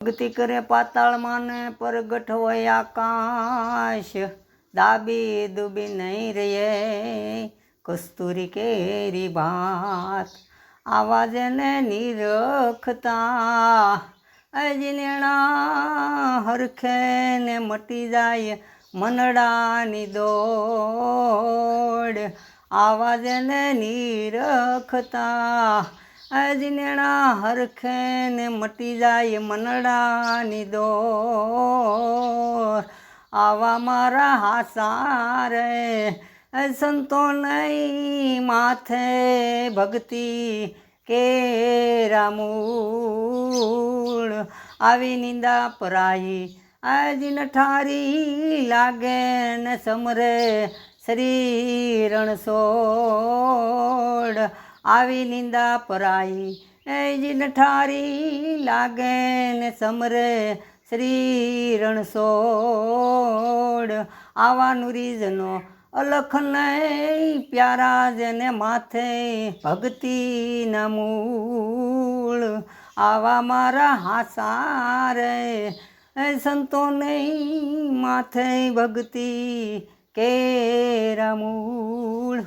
ભક્તિ કરે પાતાળમાં ને પ્રગટ હોય આકાશ, દાબી દુબી નહીં રહીએ કસ્તુરી કેરી ભાત। આવા જેને નિરખતા અજનેણા હરખે ને મટી જાય મનડાની દોડ। આવા જેને નિરખતા અજનેણા હરખે ને મટી જાય મનડાની દોર। આવા મારા હાસા રે સંતો નહીં માથે ભક્તિ કેરા મૂળ। આવી નિંદા પરાઈ આજ નઠારી લાગે ને સમરે શ્રી રણછોડ। આવી નિંદા પરાઈ એજ નઠારી લાગે ને સમરે શ્રી રણછોડ। આવા નુરીજનો અલખ નહીં પ્યારા જેને માથે ભક્તિના મૂળ। આવા મારા હાસા રે સંતો નહીં માથે ભક્તિ કેરા મૂળ।